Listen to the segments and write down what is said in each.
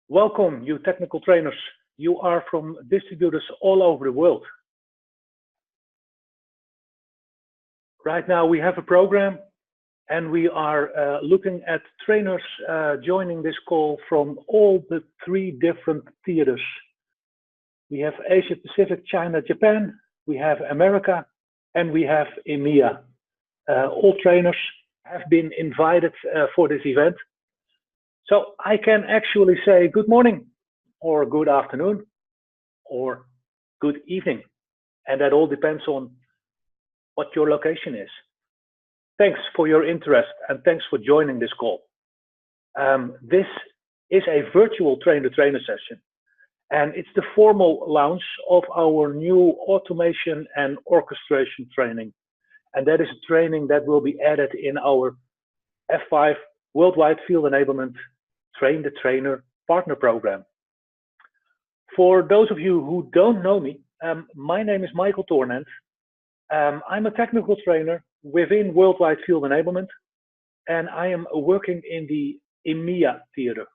Welcome, you technical trainers. You are from distributors all over the world. Right now we have a program and we are looking at trainers joining this call from all the three different theaters. We have Asia Pacific, China, Japan, we have America, and we have EMEA. All trainers have been invited for this event. So I can actually say good morning, or good afternoon, or good evening. And that all depends on what your location is. Thanks for your interest and thanks for joining this call. This is a virtual trainer-trainer session, and it's the formal launch of our new automation and orchestration training. And that is a training that will be added in our F5 Worldwide Field Enablement Train the Trainer Partner Program. For those of you who don't know me, my name is Michael Tornant. I'm a technical trainer within Worldwide Field Enablement, and I am working in the EMEA theater.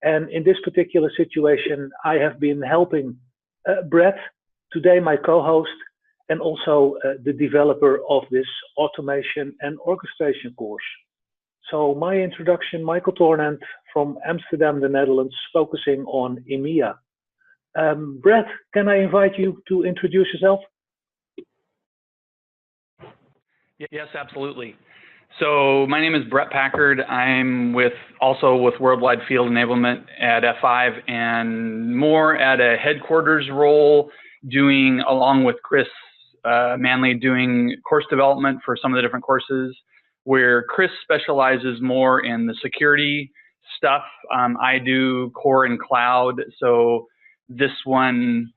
And in this particular situation, I have been helping Brett, today my co-host, and also the developer of this automation and orchestration course. So my introduction, Michael Tornant from Amsterdam, the Netherlands, focusing on EMEA. Brett, can I invite you to introduce yourself? Yes, absolutely. So my name is Brett Packard. I'm also with Worldwide Field Enablement at F5 and more at a headquarters role, doing along with Chris Manley, doing course development for some of the different courses, where Chris specializes more in the security stuff. I do core and cloud, so this one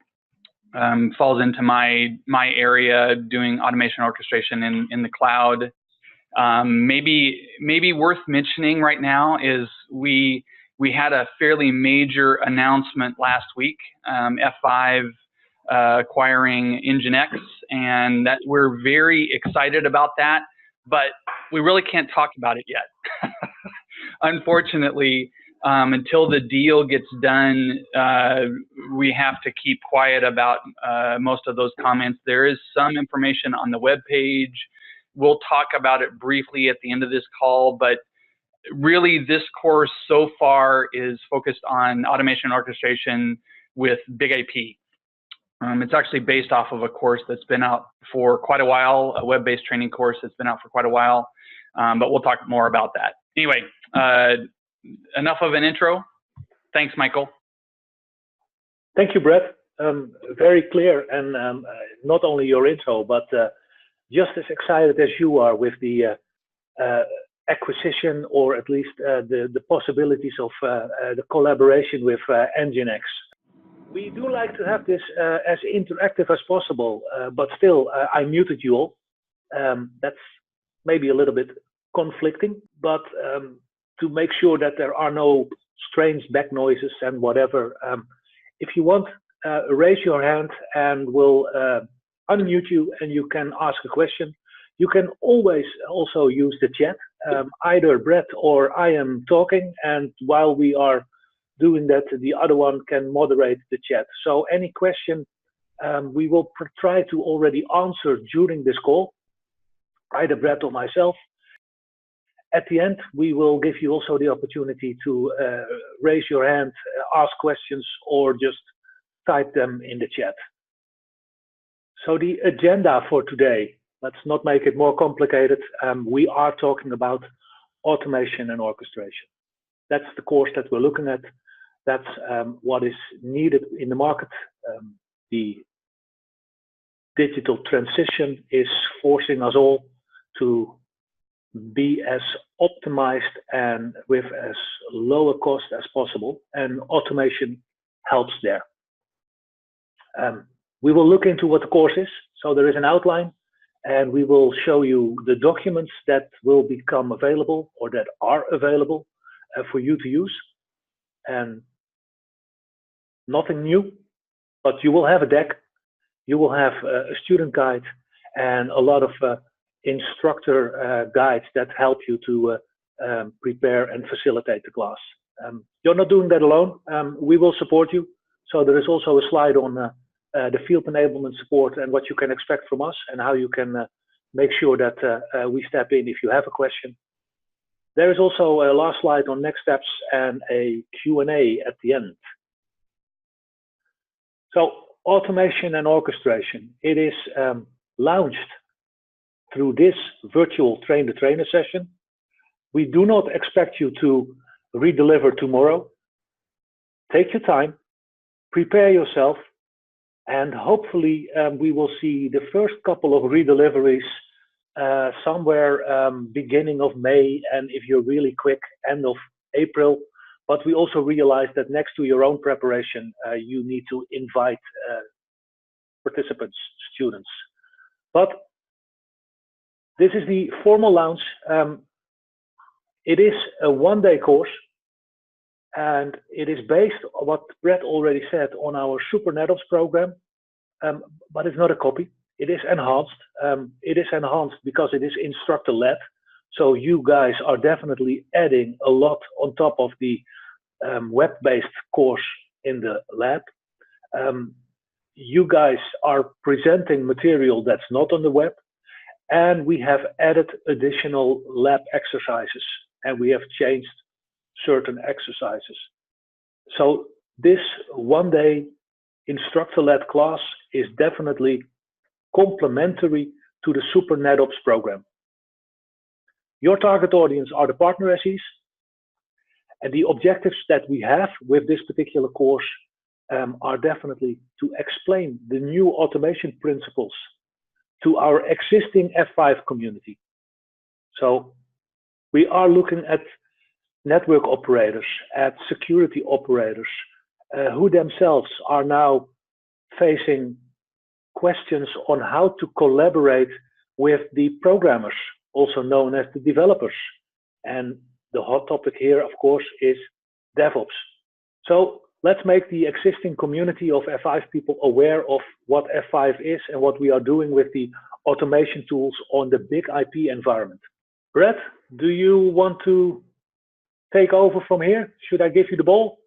falls into my area, doing automation orchestration in the cloud. Maybe worth mentioning right now is we had a fairly major announcement last week, F5 acquiring NGINX, and that we're very excited about that, but we really can't talk about it yet. Unfortunately, until the deal gets done, we have to keep quiet about most of those comments. There is some information on the web page. We'll talk about it briefly at the end of this call, but really this course so far is focused on automation and orchestration with Big AP. It's actually based off of a course that's been out for quite a while, a web-based training course that's been out for quite a while, but we'll talk more about that. Anyway, enough of an intro. Thanks, Michael. Thank you, Brett. Very clear, and not only your intro, but just as excited as you are with the acquisition, or at least the possibilities of the collaboration with NGINX. We do like to have this as interactive as possible, but still, I muted you all. That's maybe a little bit conflicting, but to make sure that there are no strange back noises and whatever, if you want, raise your hand and we'll unmute you and you can ask a question. You can always also use the chat. Either Brett or I am talking, and while we are doing that, the other one can moderate the chat. So any question we will try to already answer during this call, either Brett or myself. At the end, we will give you also the opportunity to raise your hand, ask questions, or just type them in the chat. So the agenda for today, let's not make it more complicated. We are talking about automation and orchestration. That's the course that we're looking at. That's what is needed in the market. The digital transition is forcing us all to be as optimized and with as low a cost as possible, and automation helps there. We will look into what the course is. So there is an outline, and we will show you the documents that will become available or that are available for you to use. And nothing new, but you will have a deck, you will have a student guide, and a lot of instructor guides that help you to prepare and facilitate the class. You're not doing that alone. We will support you. So there is also a slide on the field enablement support and what you can expect from us and how you can make sure that we step in if you have a question. There is also a last slide on next steps and a Q&A at the end. So automation and orchestration, it is launched through this virtual train the trainer session. We do not expect you to redeliver tomorrow. Take your time, prepare yourself, and hopefully we will see the first couple of redeliveries somewhere beginning of May, and if you're really quick, end of April. But we also realize that next to your own preparation, you need to invite participants, students. But this is the formal launch. It is a one-day course, and it is based on what Brett already said on our Super NetOps program, but it's not a copy. It is enhanced. It is enhanced because it is instructor-led. So you guys are definitely adding a lot on top of the web-based course in the lab. You guys are presenting material that's not on the web, and we have added additional lab exercises, and we have changed certain exercises. So this one-day instructor-led class is definitely complementary to the Super NetOps program. Your target audience are the partner SEs, and the objectives that we have with this particular course are definitely to explain the new automation principles to our existing F5 community. So we are looking at network operators, at security operators, who themselves are now facing questions on how to collaborate with the programmers, also known as the developers. And the hot topic here, of course, is DevOps. So let's make the existing community of F5 people aware of what F5 is and what we are doing with the automation tools on the big IP environment. Brett, do you want to take over from here? Should I give you the ball?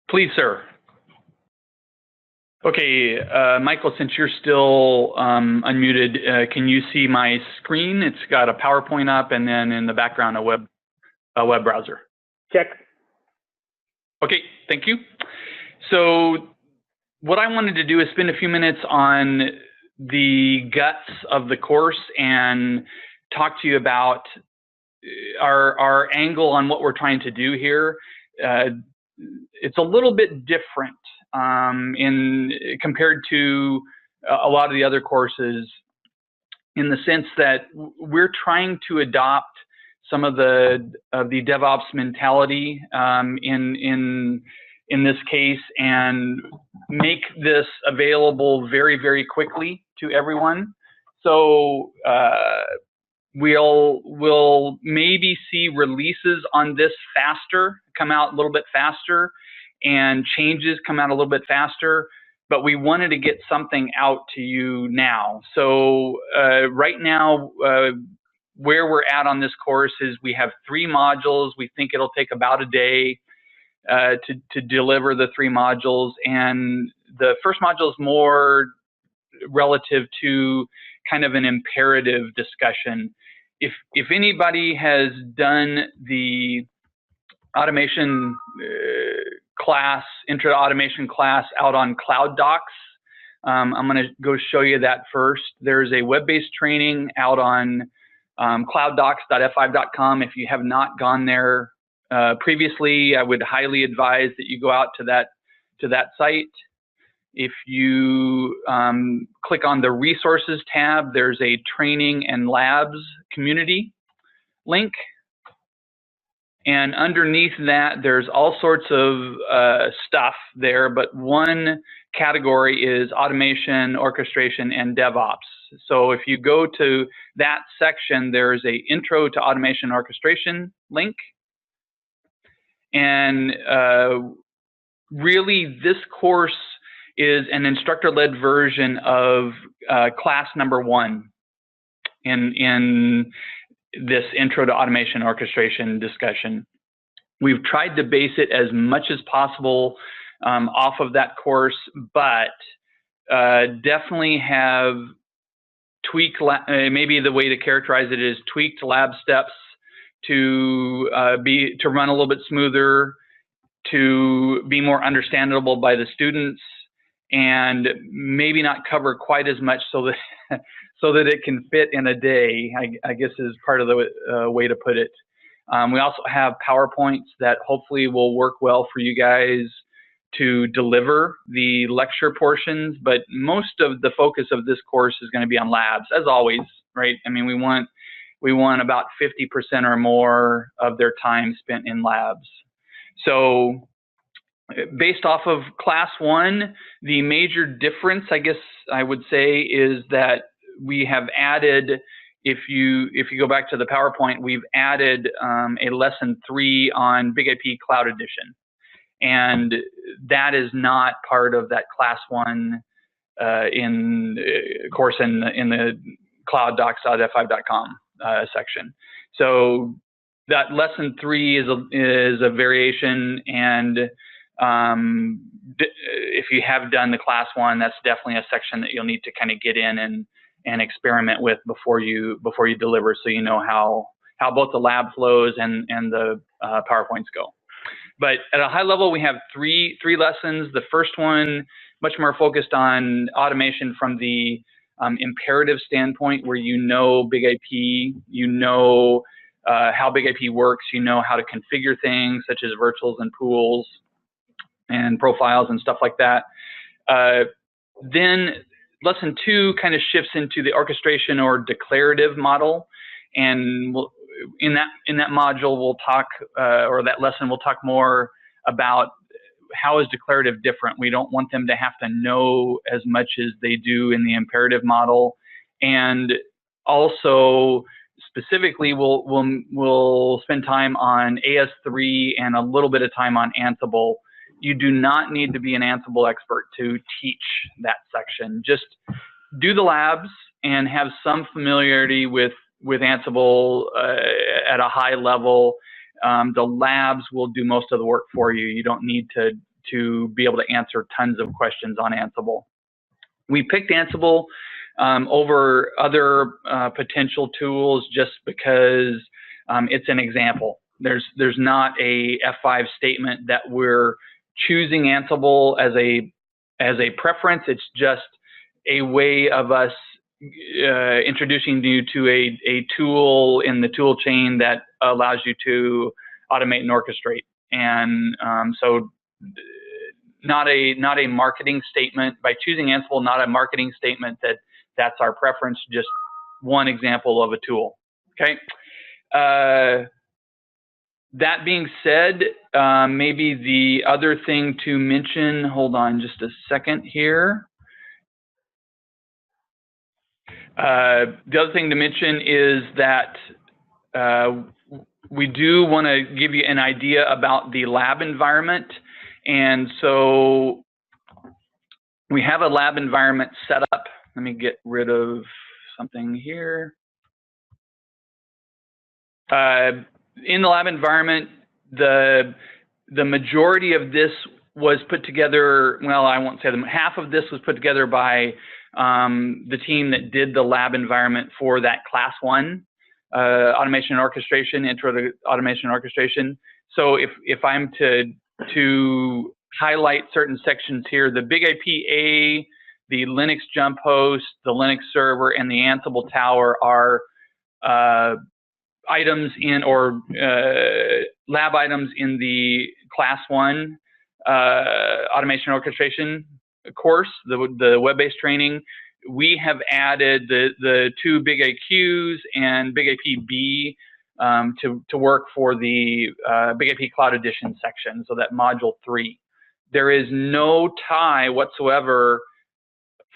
Please, sir. Okay, Michael, since you're still unmuted, can you see my screen? It's got a PowerPoint up and then in the background a web browser. Check. Okay, thank you. So what I wanted to do is spend a few minutes on the guts of the course and talk to you about our angle on what we're trying to do here. It's a little bit different compared to a lot of the other courses, in the sense that we're trying to adopt some of the DevOps mentality in this case and make this available very, very quickly to everyone. So we'll maybe see releases on this faster, come out a little bit faster, and changes come out a little bit faster, but we wanted to get something out to you now. So right now, where we're at on this course is we have 3 modules. We think it'll take about a day to deliver the 3 modules. And the first module is more relative to kind of an imperative discussion. If anybody has done the automation class, intro to automation class out on Cloud Docs, I'm going to go show you that first. There's a web-based training out on clouddocs.f5.com. If you have not gone there previously, I would highly advise that you go out to that site. If you click on the resources tab, there's a training and labs community link. And underneath that, there's all sorts of stuff there, but one category is automation, orchestration, and DevOps. So if you go to that section, there's a intro to automation orchestration link. And really, this course is an instructor-led version of class number 1 in this intro to automation orchestration discussion. We've tried to base it as much as possible off of that course, but definitely have tweaked, maybe the way to characterize it is tweaked lab steps to run a little bit smoother, to be more understandable by the students, and maybe not cover quite as much so that it can fit in a day, I guess is part of the way to put it. We also have PowerPoints that hopefully will work well for you guys to deliver the lecture portions, but most of the focus of this course is going to be on labs, as always, right? I mean, we want about 50% or more of their time spent in labs. So based off of class 1, the major difference, I guess I would say, is that we have added, if you go back to the PowerPoint, we've added a lesson 3 on Big IP Cloud Edition. And that is not part of that class 1 course in the cloud.docs.f5.com section. So that lesson 3 is a variation, and if you have done the class 1, that's definitely a section that you'll need to kind of get in and experiment with before you deliver, so you know how both the lab flows and the PowerPoints go. But at a high level, we have three lessons. The first one, much more focused on automation from the imperative standpoint, where you know Big IP, you know how Big IP works, you know how to configure things such as virtuals and pools and profiles and stuff like that. Then lesson 2 kind of shifts into the orchestration or declarative model, and in that module we'll talk, or that lesson we'll talk more about how is declarative different. We don't want them to have to know as much as they do in the imperative model, and also specifically we'll spend time on AS3 and a little bit of time on Ansible. You do not need to be an Ansible expert to teach that section. Just do the labs and have some familiarity with Ansible at a high level. The labs will do most of the work for you. You don't need to be able to answer tons of questions on Ansible. We picked Ansible over other potential tools just because it's an example. There's not a F5 statement that we're choosing Ansible as a preference. It's just a way of us introducing you to a tool in the tool chain that allows you to automate and orchestrate. And so not a marketing statement. By choosing Ansible, not a marketing statement that's our preference, just one example of a tool. Okay. That being said, maybe the other thing to mention, hold on just a second here. The other thing to mention is that we do want to give you an idea about the lab environment. And so we have a lab environment set up. Let me get rid of something here. In the lab environment, the majority of this was put together, well, I won't say them, half of this was put together by the team that did the lab environment for that class 1, automation and orchestration, intro to automation and orchestration. So if I'm to highlight certain sections here, the Big IP-A, the Linux jump host, the Linux server, and the Ansible tower are items in, or lab items in the class 1 automation and orchestration course, the web-based training. We have added the 2 Big IQs and Big IP-B to work for the Big IP Cloud Edition section, so that module 3. There is no tie whatsoever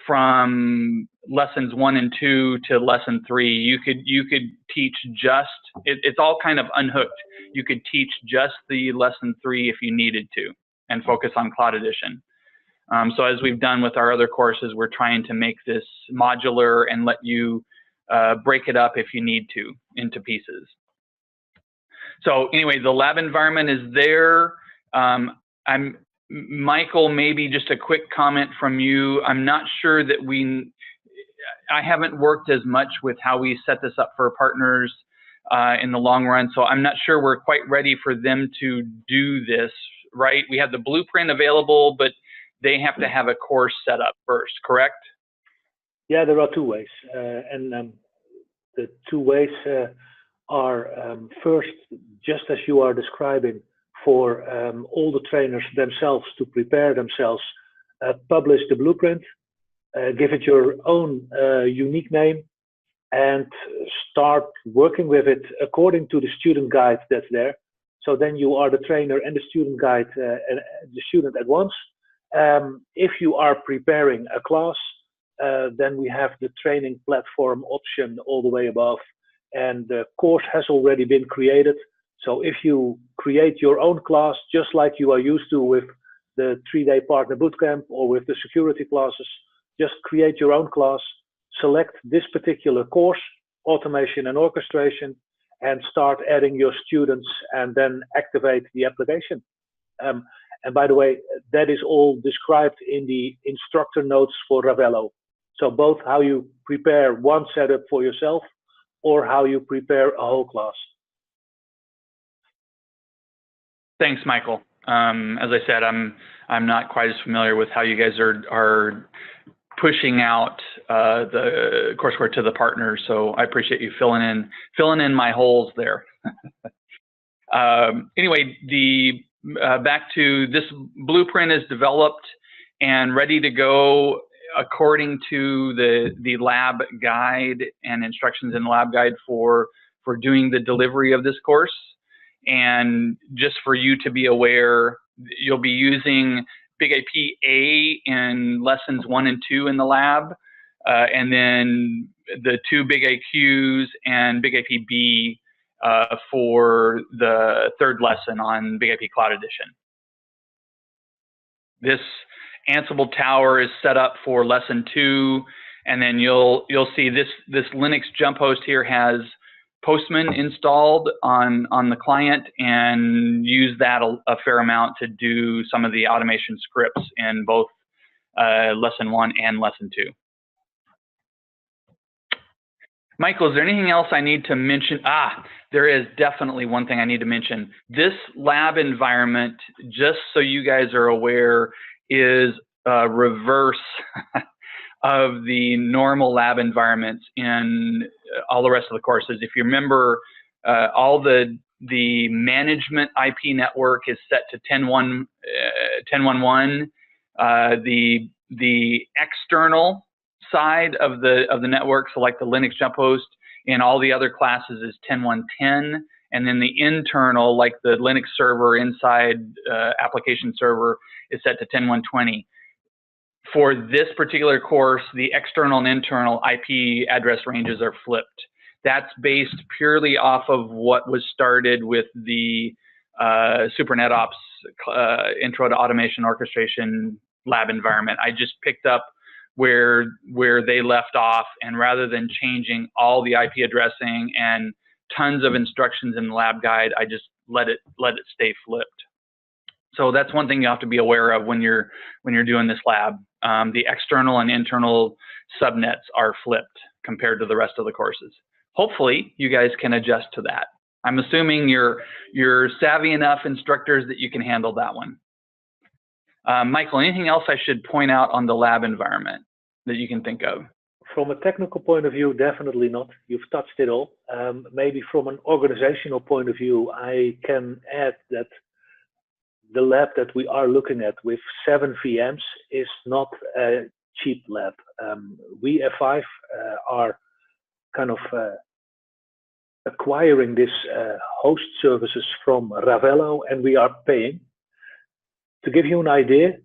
from lessons 1 and 2 to lesson 3. You could teach just, it's all kind of unhooked. You could teach just the lesson 3 if you needed to, and focus on Cloud Edition. So as we've done with our other courses, we're trying to make this modular and let you break it up if you need to into pieces. So anyway, the lab environment is there. Michael, maybe just a quick comment from you. I'm not sure that I haven't worked as much with how we set this up for partners in the long run, so I'm not sure we're quite ready for them to do this, right? We have the blueprint available, but they have to have a course set up first, correct? Yeah, there are two ways, and the two ways are first, just as you are describing, for all the trainers themselves to prepare themselves, publish the blueprint, give it your own unique name, and start working with it according to the student guide that's there. So then you are the trainer and the student guide and the student at once. If you are preparing a class, then we have the training platform option all the way above, and the course has already been created. So if you create your own class, just like you are used to with the 3-day partner bootcamp or with the security classes, just create your own class, select this particular course, automation and orchestration, and start adding your students, and then activate the application. And by the way, that is all described in the instructor notes for Ravello. So both how you prepare one setup for yourself or how you prepare a whole class. Thanks, Michael. As I said, I'm not quite as familiar with how you guys are pushing out the coursework to the partners, so I appreciate you filling in my holes there. Anyway, back to this blueprint is developed and ready to go according to the lab guide and instructions in the lab guide for doing the delivery of this course. And just for you to be aware, you'll be using Big IP A in lessons 1 and 2 in the lab, and then the 2 Big IQs and Big IP B for the 3rd lesson on Big IP Cloud Edition. This Ansible tower is set up for lesson 2, and then you'll see this Linux jump host here has Postman installed on the client, and use that a fair amount to do some of the automation scripts in both lesson 1 and lesson 2. Michael, is there anything else I need to mention? There is definitely one thing I need to mention. This lab environment, just so you guys are aware, is a reverse of the normal lab environments in all the rest of the courses. If you remember, all the management IP network is set to 10.1.1. The external side of the network, so like the Linux jump host in all the other classes, is 10.1.10, and then the internal, like the Linux server inside application server, is set to 10.1.20. For this particular course, the external and internal IP address ranges are flipped. That's based purely off of what was started with the Super NetOps Intro to Automation Orchestration lab environment. I just picked up where they left off, and rather than changing all the IP addressing and tons of instructions in the lab guide, I just let it stay flipped. So that's one thing you have to be aware of when you're doing this lab. The external and internal subnets are flipped compared to the rest of the courses. Hopefully, you guys can adjust to that. I'm assuming you're savvy enough instructors that you can handle that one. Michael, anything else I should point out on the lab environment that you can think of? From a technical point of view, definitely not. You've touched it all. Maybe from an organizational point of view, I can add that the lab that we are looking at with 7 VMs is not a cheap lab. We F5 are kind of acquiring this host services from Ravello, and we are paying. To give you an idea,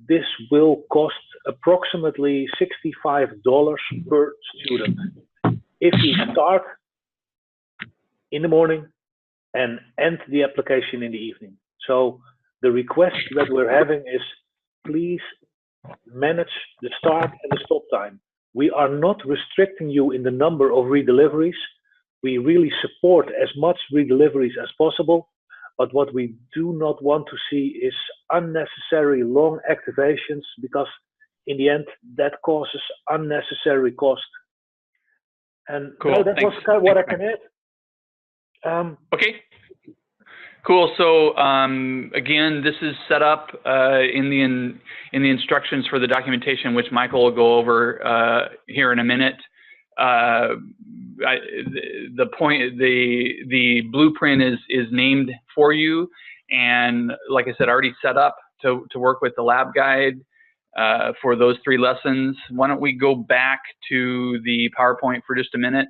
this will cost approximately $65 per student if you start in the morning and end the application in the evening. So the request that we're having is, please manage the start and the stop time. We are not restricting you in the number of redeliveries, We really support as much redeliveries as possible, but what we do not want to see is unnecessary long activations, because in the end that causes unnecessary cost. And cool. no, that Thanks. was kind of what I can add. Okay. Cool. So again, this is set up in the instructions for the documentation, which Michael will go over here in a minute. The blueprint is named for you, and like I said, already set up to work with the lab guide for those 3 lessons. Why don't we go back to the PowerPoint for just a minute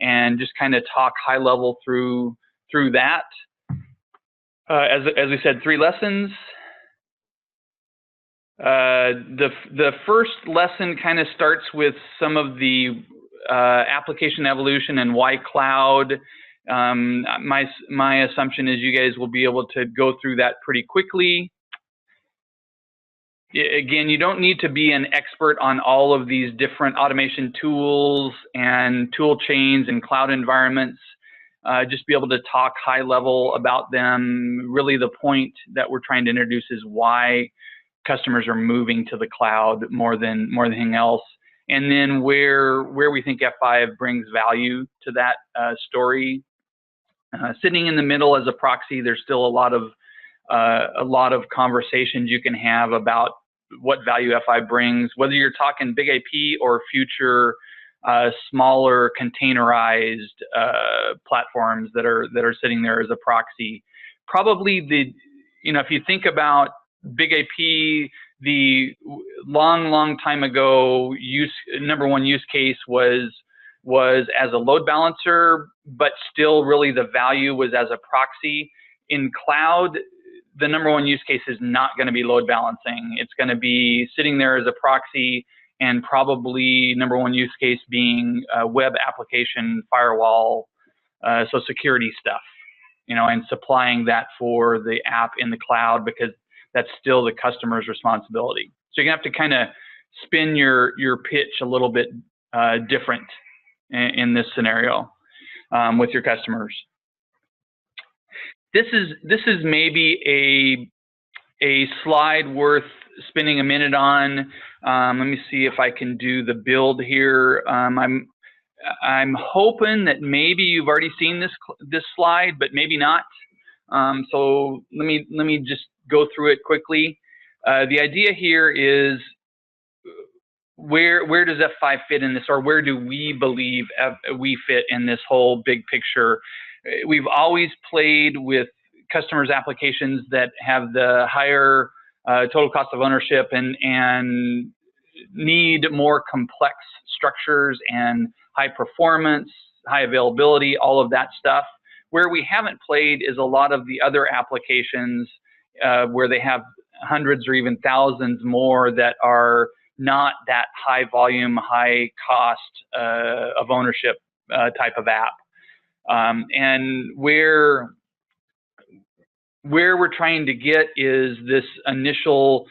and just kind of talk high level through that. As we said, 3 lessons. The first lesson kind of starts with some of the application evolution and why cloud. My assumption is you guys will be able to go through that pretty quickly. Again, you don't need to be an expert on all of these different automation tools and tool chains and cloud environments. Just be able to talk high level about them. Really, the point that we're trying to introduce is why customers are moving to the cloud more than anything else, and then where we think F5 brings value to that story. Sitting in the middle as a proxy, there's still a lot of conversations you can have about what value F5 brings, whether you're talking big IP or future smaller containerized platforms that are sitting there as a proxy. Probably if you think about big IP, the long time ago number one use case was as a load balancer, but still really the value was as a proxy. In cloud, the number one use case is not going to be load balancing. It's going to be sitting there as a proxy, and probably number one use case being web application firewall, so security stuff, and supplying that for the app in the cloud, because that's still the customer's responsibility. So you're gonna have to kind of spin your pitch a little bit different in this scenario with your customers. This is maybe a slide worth spending a minute on. Let me see if I can do the build here. I'm hoping that maybe you've already seen this slide, but maybe not. So let me just go through it quickly. The idea here is where does F5 fit in this, or where do we believe we fit in this whole big picture? We've always played with customers' applications that have the higher total cost of ownership and need more complex structures and high performance, high availability, all of that stuff. Where we haven't played is a lot of the other applications where they have hundreds or even thousands more that are not that high volume, high cost of ownership type of app. And where we're trying to get is this initial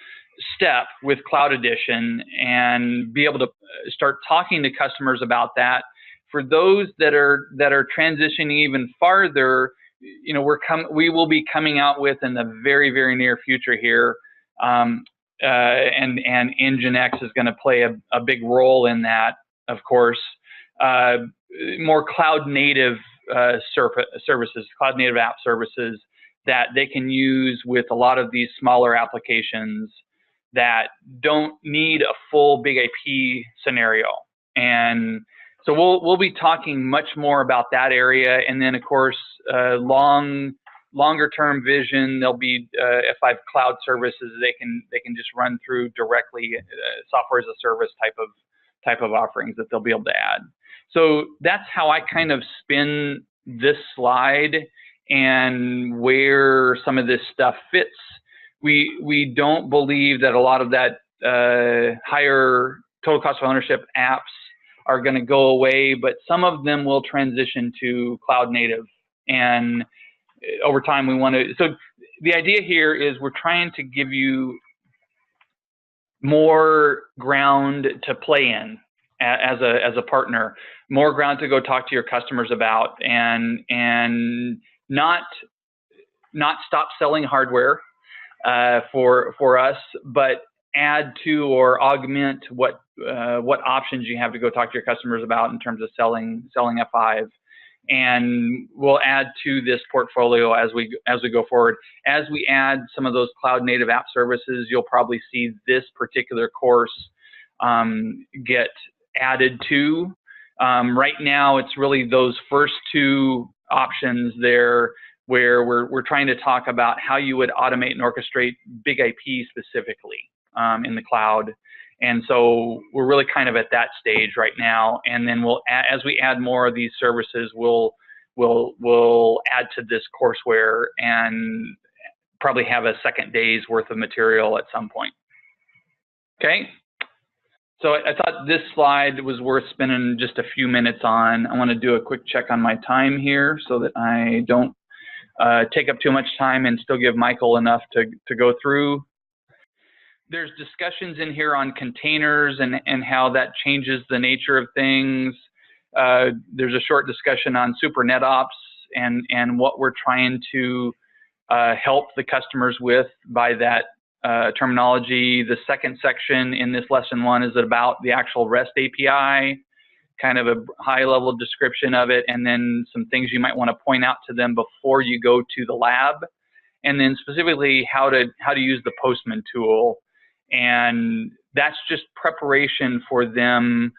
step with Cloud Edition, and be able to start talking to customers about that. For those that are transitioning even farther, we will be coming out with in the very, very near future here, and Nginx is going to play a big role in that, of course. More cloud native services, cloud native app services that they can use with a lot of these smaller applications that don't need a full big IP scenario. And so we'll be talking much more about that area. And then of course, longer term vision, there'll be F5 cloud services they can just run through directly, software as a service type of offerings that they'll be able to add. So that's how I kind of spin this slide and where some of this stuff fits. We don't believe that a lot of that higher total cost of ownership apps are going to go away, but some of them will transition to cloud native. And over time, we want to. So the idea here is we're trying to give you more ground to play in. as a partner, more ground to go talk to your customers about, and not stop selling hardware for us, but add to or augment what options you have to go talk to your customers about in terms of selling F5. And we'll add to this portfolio as we go forward. As we add some of those cloud native app services, you'll probably see this particular course get added to. Right now, it's really those first two options there, where we're trying to talk about how you would automate and orchestrate big IP specifically in the cloud. And so we're really kind of at that stage right now. And then as we add more of these services, we'll add to this courseware and probably have a second day's worth of material at some point. Okay. So I thought this slide was worth spending just a few minutes on. I want to do a quick check on my time here so that I don't take up too much time and still give Michael enough to go through. There's discussions in here on containers and how that changes the nature of things. There's a short discussion on super NetOps and what we're trying to help the customers with by that terminology. The second section in this lesson 1 is about the actual REST API, kind of a high-level description of it, and then some things you might want to point out to them before you go to the lab, and then specifically how to use the Postman tool. And that's just preparation for them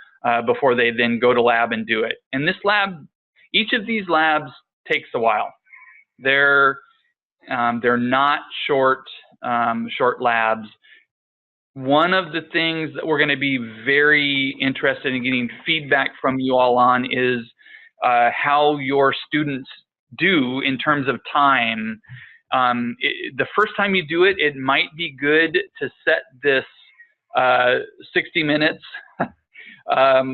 before they then go to lab and do it. And this lab, each of these labs takes a while. They're not short labs. One of the things that we're going to be very interested in getting feedback from you all on is how your students do in terms of time. The first time you do it, it might be good to set this 60 minutes a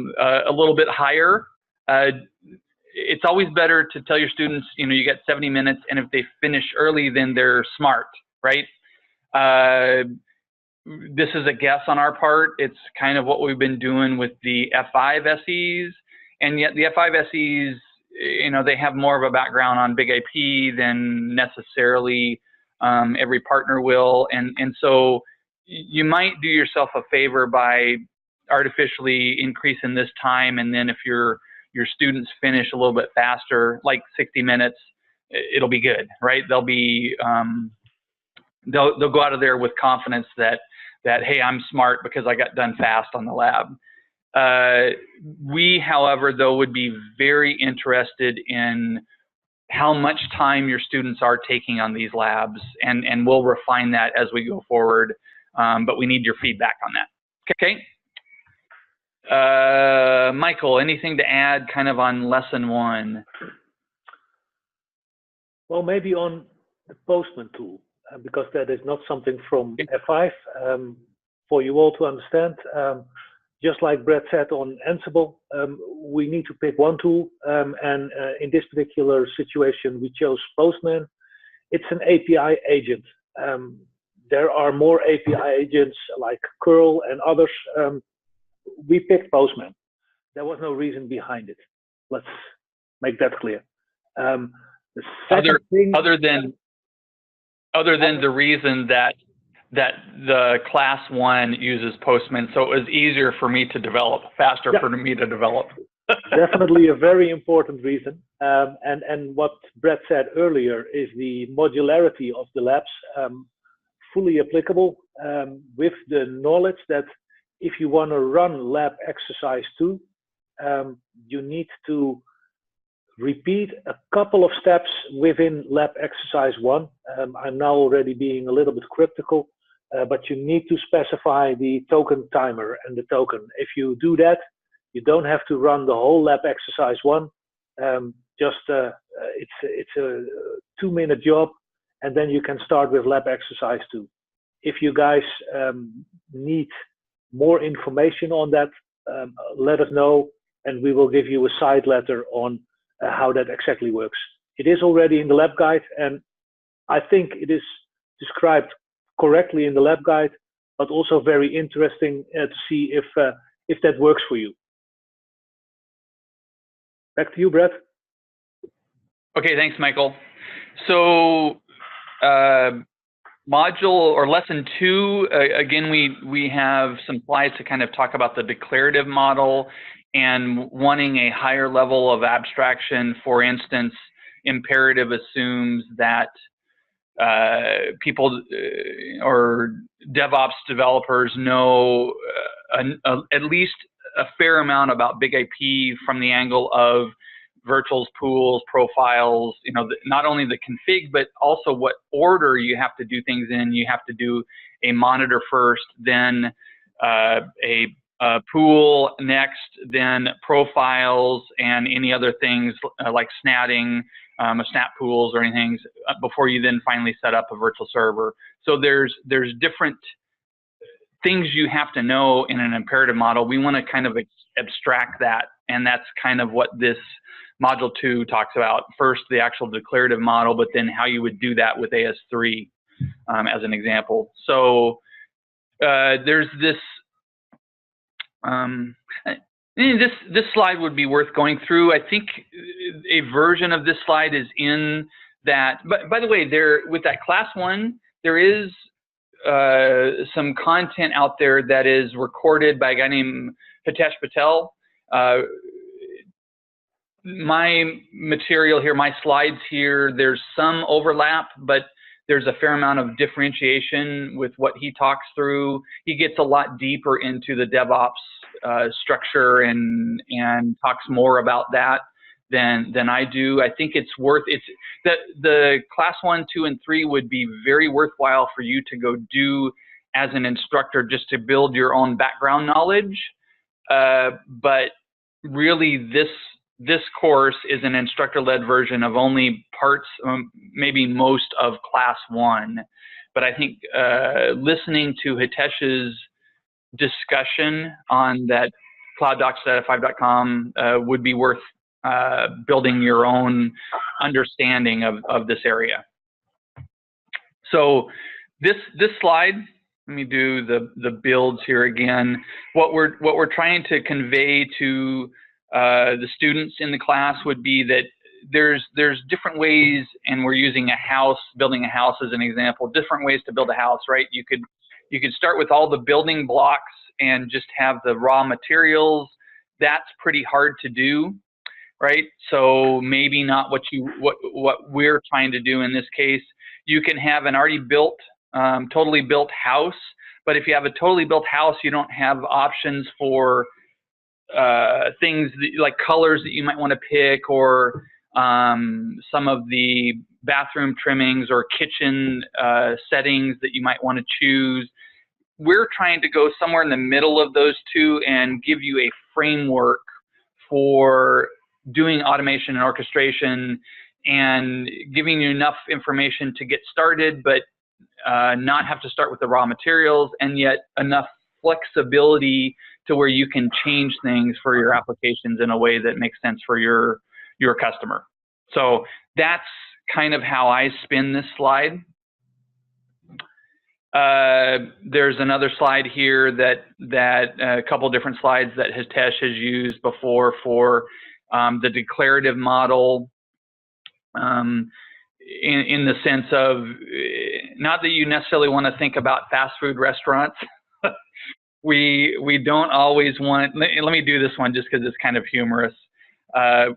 little bit higher. It's always better to tell your students, you get 70 minutes, and if they finish early, then they're smart, right? This is a guess on our part. It's kind of what we've been doing with the F5 SEs, and yet the F5 SEs, they have more of a background on big IP than necessarily every partner will, and so you might do yourself a favor by artificially increasing this time, and then if your students finish a little bit faster, like 60 minutes, it'll be good, right? They'll be they'll go out of there with confidence that hey, I'm smart because I got done fast on the lab. We, however, though, would be very interested in how much time your students are taking on these labs, and we'll refine that as we go forward, but we need your feedback on that. Okay. Michael, anything to add kind of on lesson 1? Well, maybe on the Postman tool, because that is not something from F5. For you all to understand, just like Brett said on Ansible, we need to pick one tool, and in this particular situation, we chose Postman. It's an API agent. There are more API agents like curl and others. We picked Postman. There was no reason behind it. Let's make that clear. The second thing, other than the reason that the class 1 uses Postman, so it was easier for me to develop, faster for me to develop. Definitely a very important reason. And what Brett said earlier is the modularity of the labs, fully applicable, with the knowledge that if you want to run lab exercise 2, you need to repeat a couple of steps within lab exercise 1. I'm now already being a little bit cryptical, but you need to specify the token timer and the token. If you do that, you don't have to run the whole lab exercise 1. It's a 2-minute job, and then you can start with lab exercise 2. If you guys need more information on that, let us know, and we will give you a side letter on how that exactly works. It is already in the lab guide, and I think it is described correctly in the lab guide, but also very interesting to see if that works for you. Back to you, Brett. Okay, thanks, Michael. So module or lesson 2, again, we have some slides to kind of talk about the declarative model and wanting a higher level of abstraction. For instance, imperative assumes that people or DevOps developers know at least a fair amount about Big IP from the angle of virtuals, pools, profiles, you know, not only the config, but also what order you have to do things in. You have to do a monitor first, then a pool next, then profiles and any other things like snatting, snap pools or anything before you then finally set up a virtual server. So there's different things you have to know in an imperative model. We want to kind of abstract that, and that's kind of what this Module 2 talks about. First, the actual declarative model, but then how you would do that with AS3 as an example. So there's this, this slide would be worth going through. I think a version of this slide is in that, but by the way, there with that class 1, there is some content out there that is recorded by a guy named Hitesh Patel. My material here, my slides here, there's some overlap, but there's a fair amount of differentiation with what he talks through. He gets a lot deeper into the DevOps structure and talks more about that than I do. I think it's worth it. The class 1, 2, and 3 would be very worthwhile for you to go do as an instructor just to build your own background knowledge. But really, this course is an instructor-led version of only parts, maybe most of class 1. But I think listening to Hitesh's discussion on that clouddocs.f5.com would be worth building your own understanding of this area. So this slide, let me do the builds here again. What we're trying to convey to the students in the class would be that there's different ways, and we're using a house, building a house as an example, different ways to build a house, right? You could start with all the building blocks and just have the raw materials. That's pretty hard to do, right? So maybe not what we're trying to do in this case. You can have an already built, totally built house, but if you have a totally built house, you don't have options for things like colors that you might want to pick, or some of the bathroom trimmings or kitchen settings that you might want to choose. We're trying to go somewhere in the middle of those two and give you a framework for doing automation and orchestration and giving you enough information to get started, but not have to start with the raw materials, and yet enough flexibility to where you can change things for your applications in a way that makes sense for your customer. So that's kind of how I spin this slide. There's another slide here that a couple different slides that Hitesh has used before for the declarative model, in the sense of, not that you necessarily want to think about fast food restaurants. We don't always want, let me do this one just because it's kind of humorous. You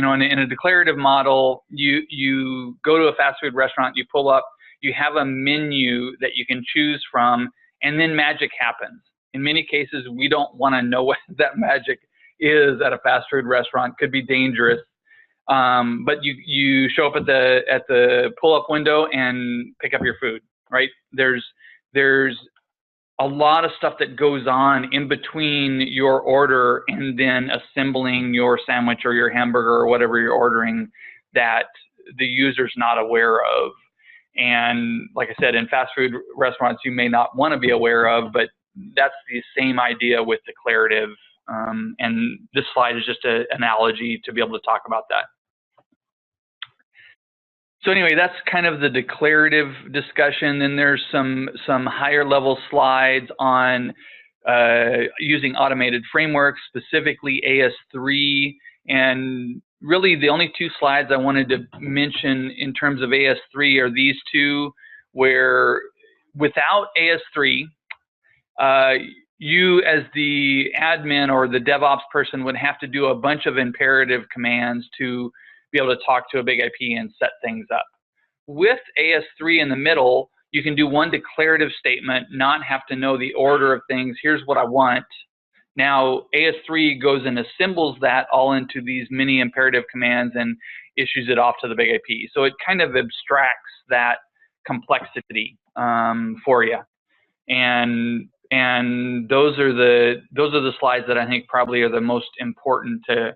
know, in a declarative model, you go to a fast food restaurant, you pull up, you have a menu that you can choose from, and then magic happens. In many cases, we don't want to know what that magic is at a fast food restaurant. Could be dangerous. But you show up at the pull-up window and pick up your food, right? There's a lot of stuff that goes on in between your order and then assembling your sandwich or your hamburger or whatever you're ordering that the user's not aware of. And like I said, in fast food restaurants, you may not want to be aware of, but that's the same idea with declarative. And this slide is just an analogy to be able to talk about that. So anyway, that's kind of the declarative discussion. Then there's some higher level slides on using automated frameworks, specifically AS3 And really the only two slides I wanted to mention in terms of AS3 are these two, where without AS3, you as the admin or the DevOps person would have to do a bunch of imperative commands to be able to talk to a big IP and set things up. With AS3 in the middle, you can do one declarative statement, not have to know the order of things. Here's what I want. Now, AS3 goes and assembles that all into these mini imperative commands and issues it off to the big IP. So it kind of abstracts that complexity for you. And those are the slides that I think probably are the most important to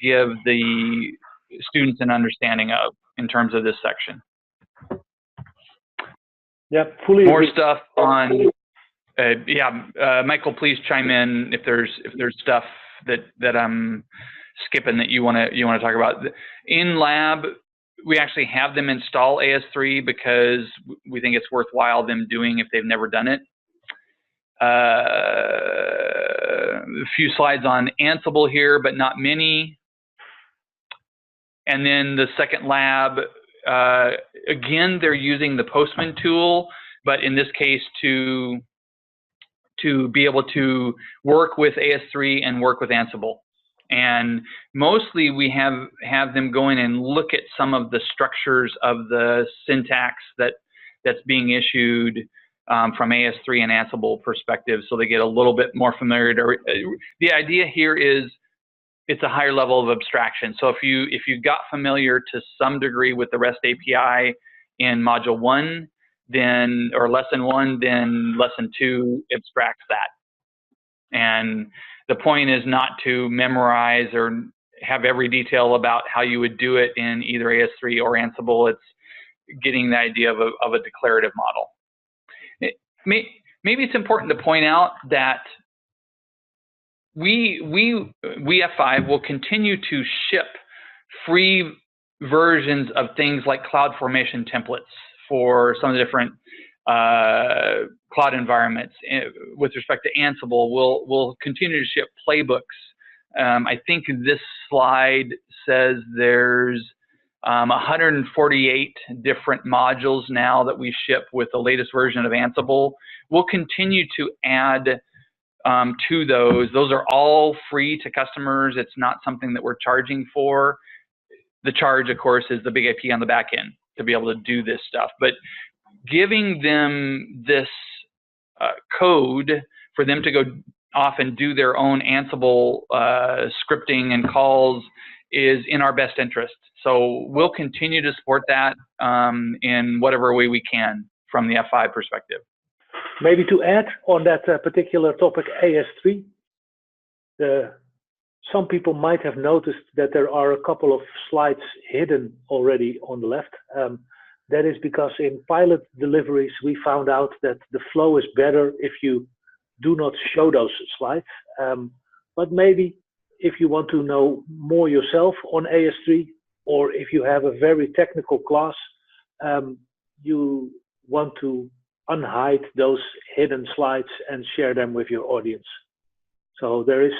give the students an understanding of in terms of this section. Yeah, fully more agree. Stuff on Michael, please chime in if there's stuff that I'm skipping that you want to talk about. In lab, we actually have them install AS3 because we think it's worthwhile them doing if they've never done it. A few slides on Ansible here, but not many. And then the second lab, again, they're using the Postman tool, but in this case to be able to work with AS3 and work with Ansible. And mostly we have them go in and look at some of the structures of the syntax that's being issued from AS3 and Ansible perspective, so they get a little bit more familiar. The idea here is it's a higher level of abstraction. So if you got familiar to some degree with the REST API in Module 1, then or Lesson 1, then Lesson 2 abstracts that. And the point is not to memorize or have every detail about how you would do it in either AS3 or Ansible. It's getting the idea of a declarative model. Maybe it's important to point out that we F5 will continue to ship free versions of things like CloudFormation templates for some of the different cloud environments. With respect to Ansible, we'll continue to ship playbooks. I think this slide says there's 148 different modules now that we ship with the latest version of Ansible. We'll continue to add to those. Those are all free to customers. It's not something that we're charging for. The charge, of course, is the big IP on the back end to be able to do this stuff. But giving them this code for them to go off and do their own Ansible scripting and calls is in our best interest. So we'll continue to support that in whatever way we can from the F5 perspective. Maybe to add on that particular topic, AS3, some people might have noticed that there are a couple of slides hidden already on the left. That is because in pilot deliveries, we found out that the flow is better if you do not show those slides. But maybe if you want to know more yourself on AS3, or if you have a very technical class, you want to unhide those hidden slides and share them with your audience. So there is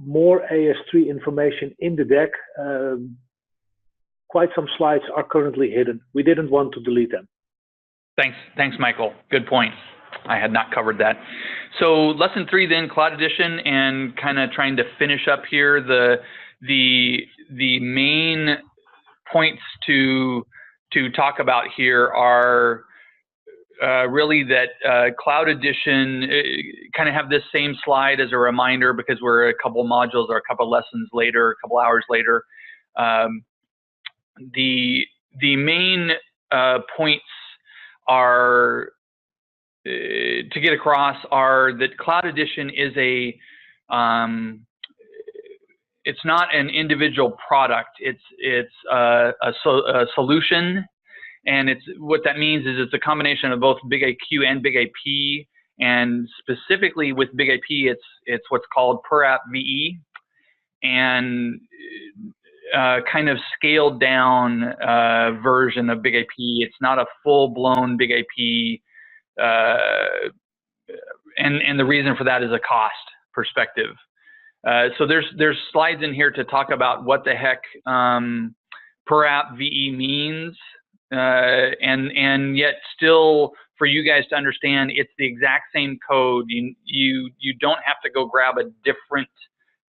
more AS3 information in the deck. Quite some slides are currently hidden. We didn't want to delete them. Thanks, Michael. Good point. I had not covered that. So Lesson 3 then, Cloud Edition, and kind of trying to finish up here. The main points to talk about here are really that Cloud Edition, kind of have this same slide as a reminder because we're a couple modules or a couple lessons later, a couple hours later. The main points are to get across are that Cloud Edition is it's not an individual product. It's a solution. And what that means is it's a combination of both Big IQ and Big IP, and specifically with Big IP, it's what's called per app VE, and kind of scaled down version of Big IP. It's not a full-blown Big IP, and the reason for that is a cost perspective. So there's slides in here to talk about what the heck per app VE means, and yet still for you guys to understand it's the exact same code. You don't have to go grab a different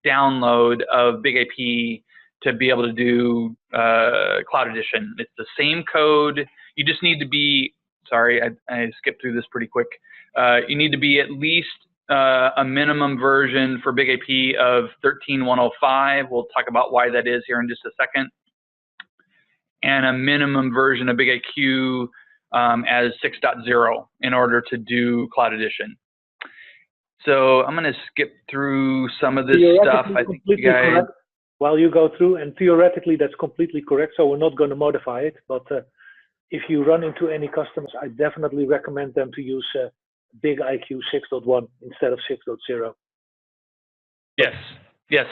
download of BigAP to be able to do Cloud Edition. It's the same code. You just need to be, sorry, I skipped through this pretty quick. You need to be at least a minimum version for BigAP of 13.105. We'll talk about why that is here in just a second. And a minimum version of BigAQ as 6.0 in order to do Cloud Edition. So I'm going to skip through some of this stuff. I think you guys, correct. While you go through, and theoretically that's completely correct, so we're not going to modify it, but if you run into any customers, I definitely recommend them to use BigIQ 6.1 instead of 6.0. Yes, yes.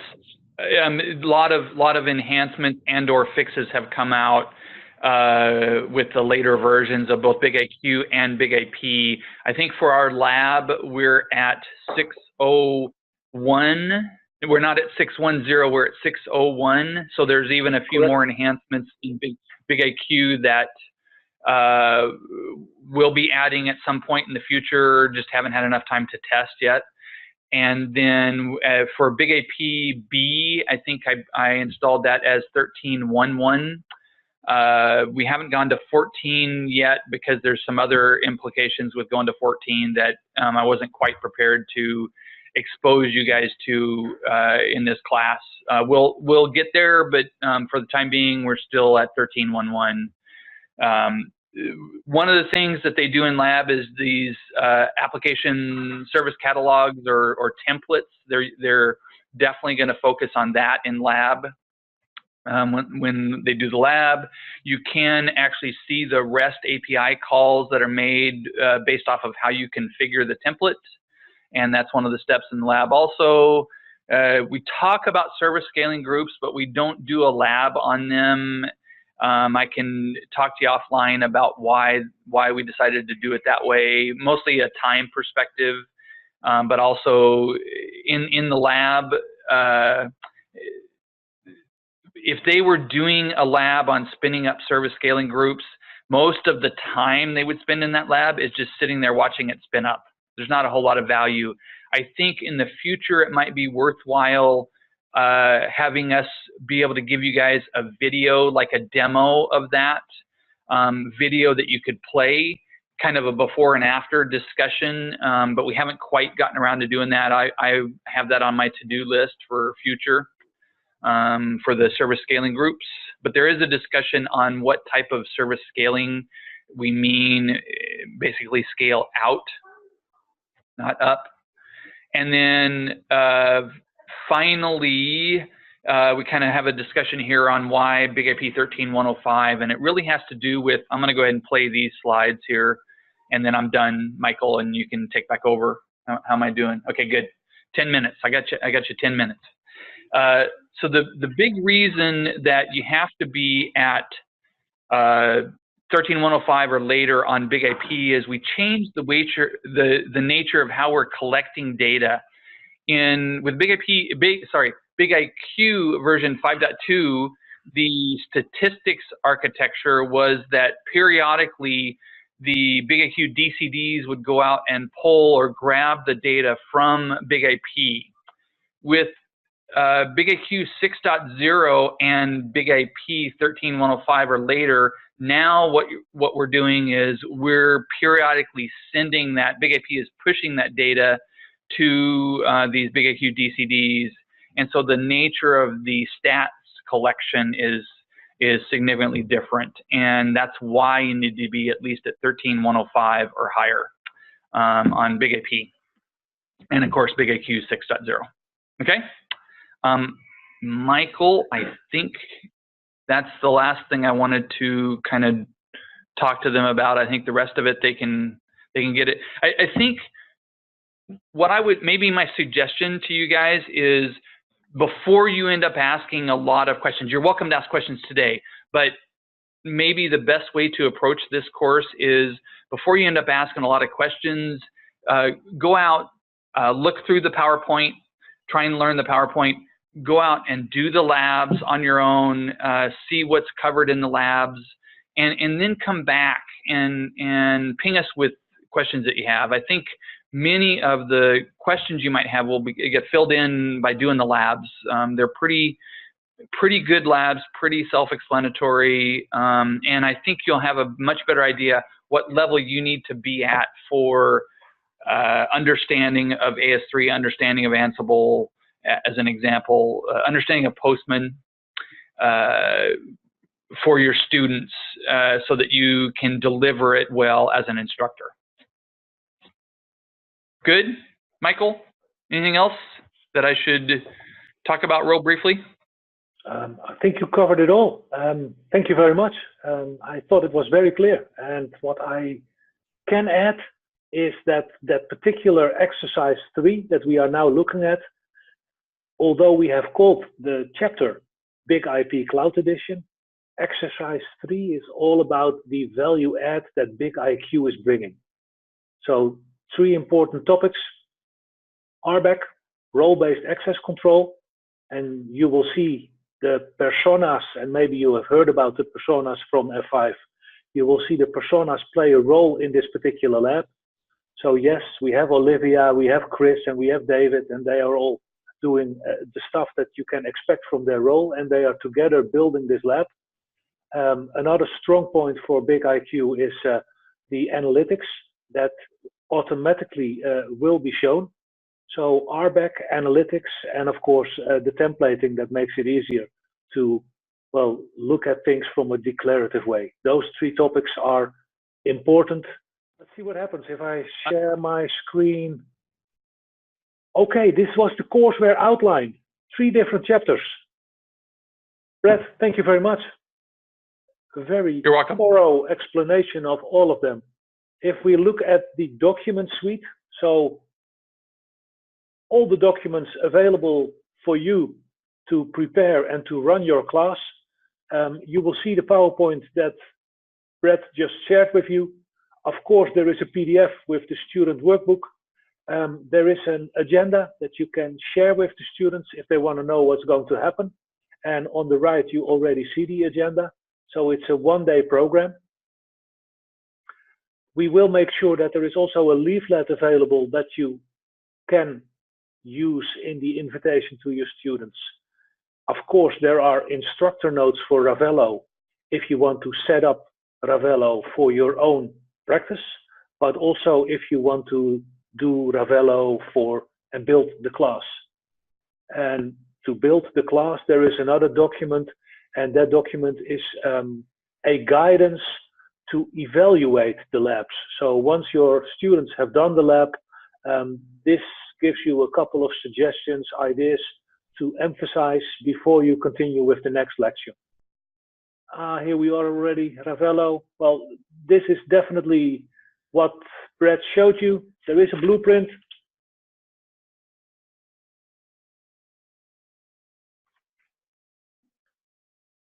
A lot of enhancements and/or fixes have come out with the later versions of both BigIQ and BigAP. I think for our lab, we're at 6.01. We're not at 6.10, we're at 6.01. So there's even a few more enhancements in BigIQ that we'll be adding at some point in the future, just haven't had enough time to test yet. And then for BigAP B, I think I installed that as 13.11. We haven't gone to 14 yet because there's some other implications with going to 14 that I wasn't quite prepared to expose you guys to in this class. We'll get there, but for the time being, we're still at 13.11. One of the things that they do in lab is these application service catalogs or templates. They're definitely going to focus on that in lab. When they do the lab, you can actually see the REST API calls that are made based off of how you configure the template. And that's one of the steps in the lab. Also, we talk about service scaling groups, but we don't do a lab on them. I can talk to you offline about why we decided to do it that way, mostly a time perspective, but also in the lab, if they were doing a lab on spinning up service scaling groups, most of the time they would spend in that lab is just sitting there watching it spin up. There's not a whole lot of value. I think in the future it might be worthwhile having us be able to give you guys a video, like a demo of that video that you could play, kind of a before and after discussion, but we haven't quite gotten around to doing that. I have that on my to-do list for future for the service scaling groups, but there is a discussion on what type of service scaling we mean, basically scale out, not up. And then finally, we kind of have a discussion here on why BigAP 13.105, and it really has to do with, I'm going to go ahead and play these slides here, and then I'm done, Michael, and you can take back over. How am I doing? Okay, good. 10 minutes. I got you 10 minutes. So the big reason that you have to be at 13.105 or later on BigAP is we changed the nature of how we're collecting data. With BigIQ version 5.2, the statistics architecture was that periodically the BigIQ DCDs would go out and pull or grab the data from BigIP. With BigIQ 6.0 and BigIP 13.105 or later, now what we're doing is we're periodically sending that, BigIP is pushing that data to these BigIQ DCDs, and so the nature of the stats collection is significantly different, and that's why you need to be at least at 13.105 or higher on BigIP, and of course BigIQ 6.0. Okay, Michael, I think that's the last thing I wanted to kind of talk to them about. I think the rest of it they can get it. I think what maybe my suggestion to you guys is, before you end up asking a lot of questions, you're welcome to ask questions today, but maybe the best way to approach this course is, before you end up asking a lot of questions, go out, look through the PowerPoint, try and learn the PowerPoint, go out and do the labs on your own, see what's covered in the labs, and then come back and ping us with questions that you have. I think many of the questions you might have will get filled in by doing the labs. They're pretty good labs, pretty self-explanatory, and I think you'll have a much better idea what level you need to be at for understanding of AS3, understanding of Ansible, as an example, understanding of Postman for your students, so that you can deliver it well as an instructor. Good, Michael? Anything else that I should talk about real briefly? I think you covered it all. Thank you very much. I thought it was very clear. And what I can add is that particular exercise 3 that we are now looking at, although we have called the chapter Big IP Cloud Edition, exercise 3 is all about the value add that Big IQ is bringing. So 3 important topics: RBAC, role-based access control, and you will see the personas, and maybe you have heard about the personas from F5. You will see the personas play a role in this particular lab. So yes, we have Olivia, we have Chris, and we have David, and they are all doing the stuff that you can expect from their role, and they are together building this lab. Another strong point for Big IQ is the analytics that automatically will be shown. So RBAC, analytics, and of course the templating that makes it easier to, well, look at things from a declarative way. Those 3 topics are important. Let's see what happens if I share my screen. Okay, this was the courseware outline, 3 different chapters. Brett, thank you very much. A very thorough explanation of all of them. If we look at the document suite, so all the documents available for you to prepare and to run your class, you will see the PowerPoint that Brett just shared with you. Of course, there is a PDF with the student workbook. There is an agenda that you can share with the students if they want to know what's going to happen. And on the right, you already see the agenda. So it's a 1-day program. We will make sure that there is also a leaflet available that you can use in the invitation to your students. Of course, there are instructor notes for Ravello if you want to set up Ravello for your own practice, but also if you want to do Ravello and build the class. And to build the class, there is another document, and that document is a guidance to evaluate the labs. So once your students have done the lab, this gives you a couple of suggestions, ideas to emphasize before you continue with the next lecture. Here we are already, Ravello. Well, this is definitely what Brett showed you. There is a blueprint.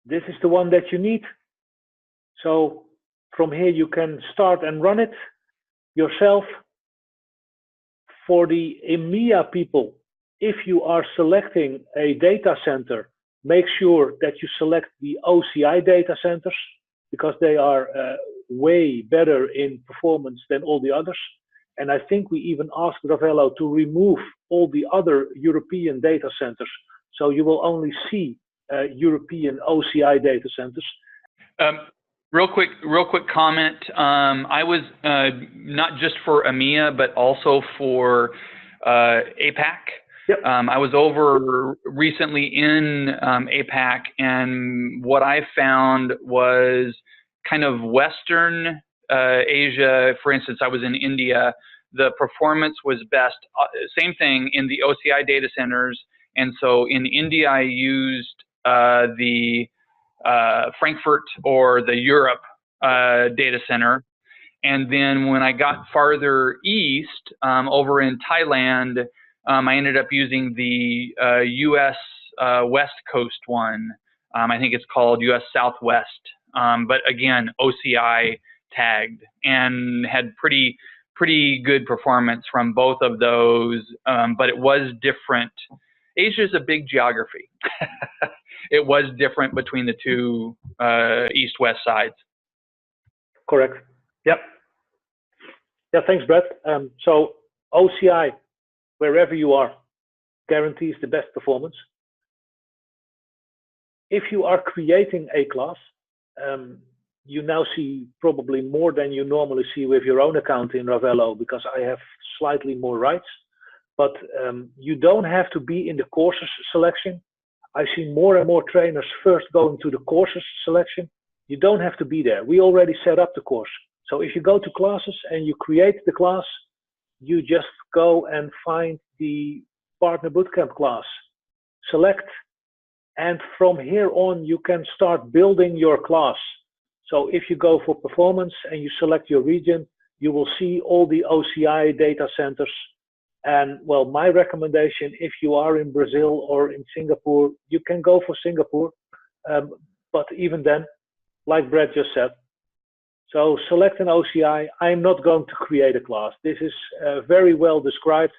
This is the one that you need. So from here you can start and run it yourself. For the EMEA people, if you are selecting a data center, make sure that you select the OCI data centers, because they are way better in performance than all the others. And I think we even asked Ravello to remove all the other European data centers. So you will only see European OCI data centers. Real quick comment. I was not just for EMEA, but also for APAC. Yep. I was over recently in APAC, and what I found was kind of Western Asia. For instance, I was in India. The performance was best. Same thing in the OCI data centers. And so in India, I used the Frankfurt or the Europe data center. And then when I got farther east, over in Thailand, I ended up using the US West Coast one. I think it's called US Southwest. But again, OCI tagged, and had pretty good performance from both of those. But it was different Asia is a big geography. It was different between the two east-west sides. Correct. Yep. Yeah, thanks, Brett. So OCI, wherever you are, guarantees the best performance. If you are creating a class, you now see probably more than you normally see with your own account in Ravello, because I have slightly more rights. But you don't have to be in the courses selection. I see more and more trainers first going to the courses selection. You don't have to be there. We already set up the course. So if you go to classes and you create the class, you just go and find the Partner Bootcamp class, select, and from here on you can start building your class. So if you go for performance and you select your region, you will see all the OCI data centers. And well, my recommendation, if you are in Brazil or in Singapore, you can go for Singapore. But even then, like Brett just said, so select an OCI. I'm not going to create a class. This is very well described,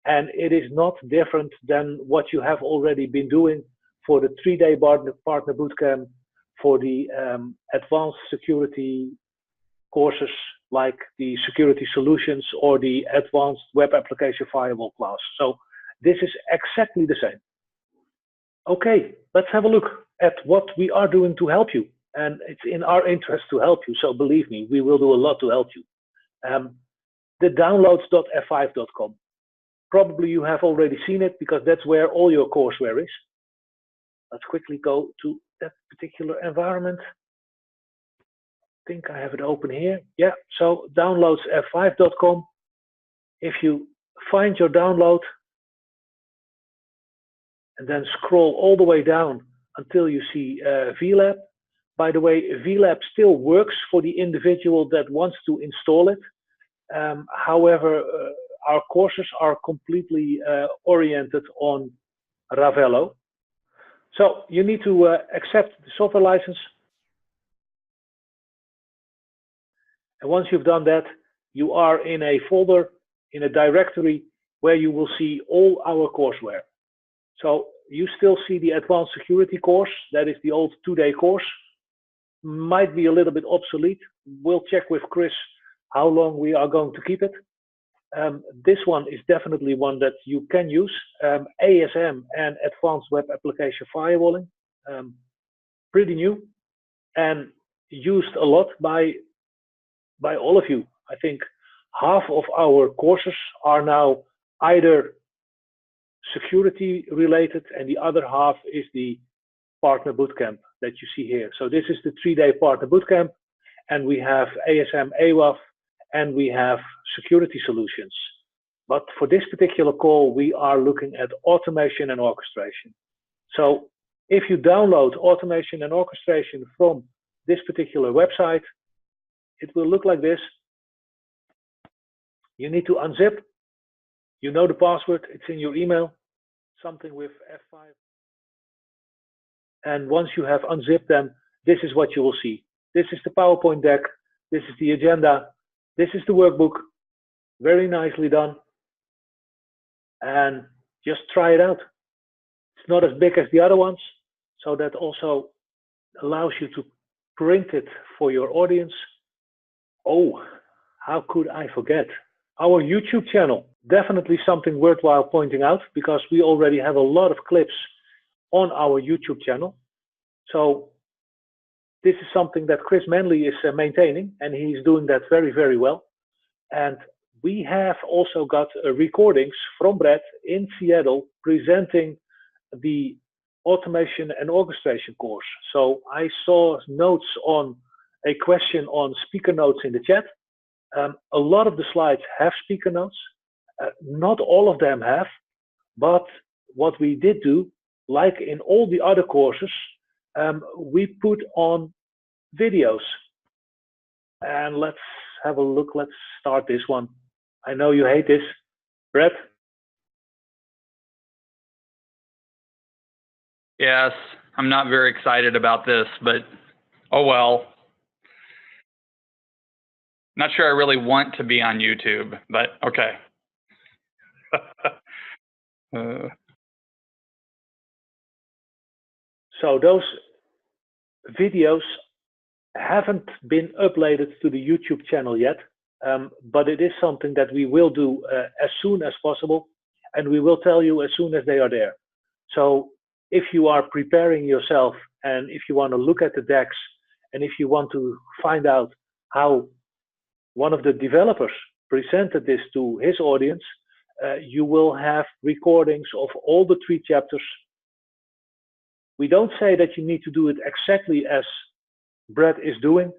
and it is not different than what you have already been doing for the 3-day partner bootcamp, for the advanced security courses like the security solutions or the advanced web application firewall class. So this is exactly the same. Okay, let's have a look at what we are doing to help you. And it's in our interest to help you. So believe me, we will do a lot to help you. The downloads.f5.com. Probably you have already seen it because that's where all your courseware is. Let's quickly go to that particular environment. I think I have it open here. Yeah, so downloadsf5.com. If you find your download and then scroll all the way down until you see VLab. By the way, VLab still works for the individual that wants to install it. However, our courses are completely oriented on Ravello. So you need to accept the software license. And once you've done that, you are in a folder, in a directory where you will see all our courseware. So you still see the advanced security course. That is the old 2-day course. Might be a little bit obsolete. We'll check with Chris how long we are going to keep it. This one is definitely one that you can use. ASM and Advanced Web Application Firewalling. Pretty new and used a lot by all of you. I think half of our courses are now either security related and the other half is the Partner Bootcamp that you see here. So this is the 3-day Partner Bootcamp, and we have ASM AWAF and we have security solutions. But for this particular call, we are looking at automation and orchestration. So if you download automation and orchestration from this particular website, it will look like this. You need to unzip. You know the password, it's in your email, something with F5. And once you have unzipped them, this is what you will see. This is the PowerPoint deck. This is the agenda. This is the workbook. Very nicely done. And just try it out. It's not as big as the other ones, so that also allows you to print it for your audience. Oh, how could I forget? Our YouTube channel, definitely something worthwhile pointing out, because we already have a lot of clips on our YouTube channel. So this is something that Chris Manley is maintaining, and he's doing that very, very well. And we have also got recordings from Brett in Seattle presenting the automation and orchestration course. So I saw notes on a question on speaker notes in the chat. A lot of the slides have speaker notes. Not all of them have, but what we did do, like in all the other courses, we put on videos. And let's have a look. Let's start this one. I know you hate this. Brett? Yes, I'm not very excited about this, but oh well. Not sure I really want to be on YouTube, but okay. So those videos haven't been uploaded to the YouTube channel yet, but it is something that we will do as soon as possible, and we will tell you as soon as they are there. So if you are preparing yourself, and if you want to look at the decks, and if you want to find out how one of the developers presented this to his audience, you will have recordings of all the 3 chapters. We don't say that you need to do it exactly as Brett is doing,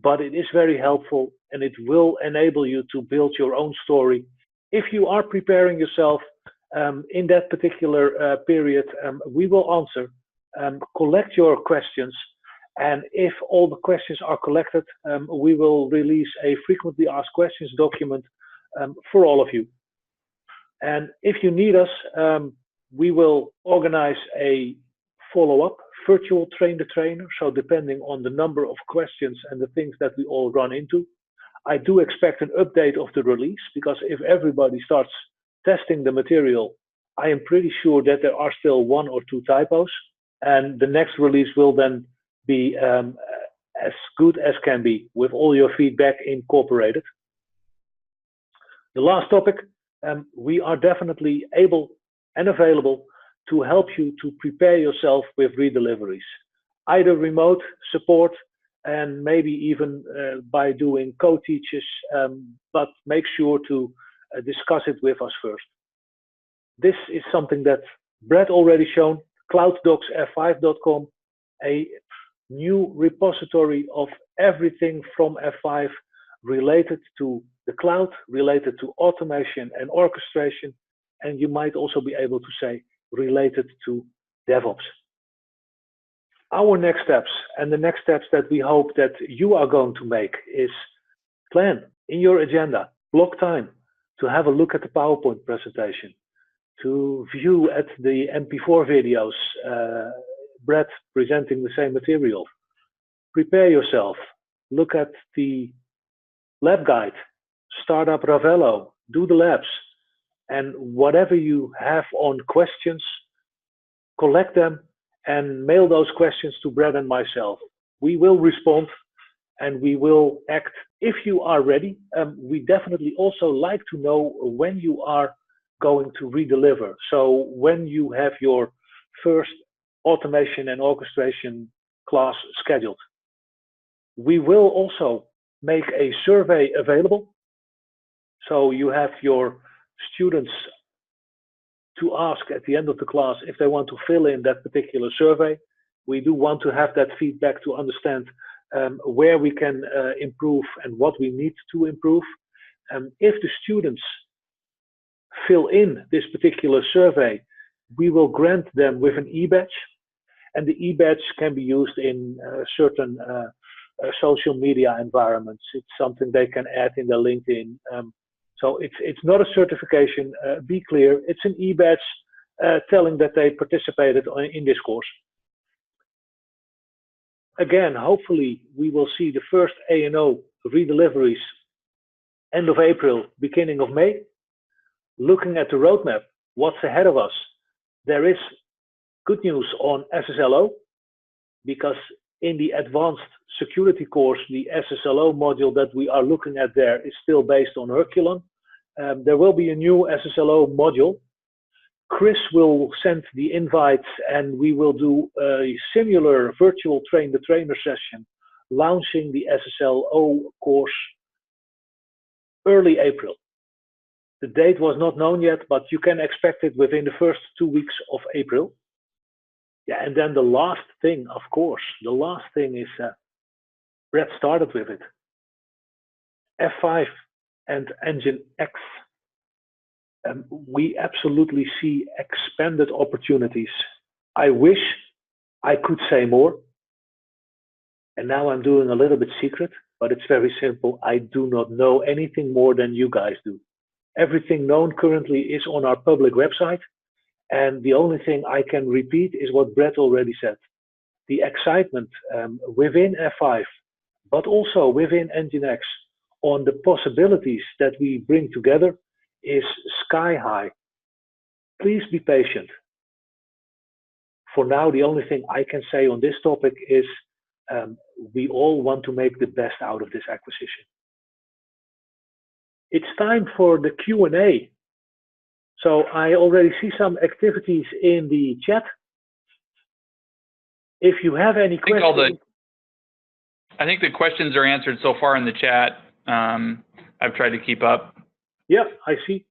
but it is very helpful, and it will enable you to build your own story. If you are preparing yourself in that particular period, we will answer, collect your questions, and if all the questions are collected, we will release a frequently asked questions document for all of you. And if you need us, we will organize a follow-up virtual train the trainer. So depending on the number of questions and the things that we all run into, I do expect an update of the release, because if everybody starts testing the material, I am pretty sure that there are still 1 or 2 typos, and the next release will then be as good as can be with all your feedback incorporated. The last topic, we are definitely able and available to help you to prepare yourself with redeliveries, either remote support and maybe even by doing co-teaches, but make sure to discuss it with us first. This is something that Brett already shown, clouddocsf5.com, a new repository of everything from F5 related to the cloud, related to automation and orchestration, and you might also be able to say related to DevOps. Our next steps, and the next steps that we hope that you are going to make, is plan in your agenda, block time to have a look at the PowerPoint presentation, to view at the MP4 videos, Brett presenting the same material. Prepare yourself, look at the lab guide, start up Ravello, do the labs, and whatever you have on questions, collect them and mail those questions to Brett and myself. We will respond and we will act if you are ready. We definitely also like to know when you are going to redeliver. So when you have your first automation and orchestration class scheduled. We will also make a survey available. So you have your students to ask at the end of the class if they want to fill in that particular survey. We do want to have that feedback to understand where we can improve and what we need to improve. If the students fill in this particular survey, we will grant them with an e-badge, and the e-badge can be used in certain social media environments. It's something they can add in their LinkedIn. So it's not a certification, be clear. It's an e-badge telling that they participated in this course. Again, hopefully we will see the first A&O redeliveries end of April, beginning of May. Looking at the roadmap, what's ahead of us? There is good news on SSLO, because in the advanced security course, the SSLO module that we are looking at there is still based on Herculon. There will be a new SSLO module. Chris will send the invites and we will do a similar virtual train the trainer session, launching the SSLO course early April. The date was not known yet, but you can expect it within the first 2 weeks of April. Yeah, and then the last thing, of course, the last thing is Brett started with it. F5 and Engine X. We absolutely see expanded opportunities. I wish I could say more. And now I'm doing a little bit secret, but it's very simple. I do not know anything more than you guys do. Everything known currently is on our public website. And the only thing I can repeat is what Brett already said. The excitement within F5, but also within Nginx on the possibilities that we bring together is sky high. Please be patient. for now, the only thing I can say on this topic is we all want to make the best out of this acquisition. It's time for the Q&A. So I already see some activities in the chat. If you have any questions. I think the questions are answered so far in the chat. I've tried to keep up. Yeah, I see.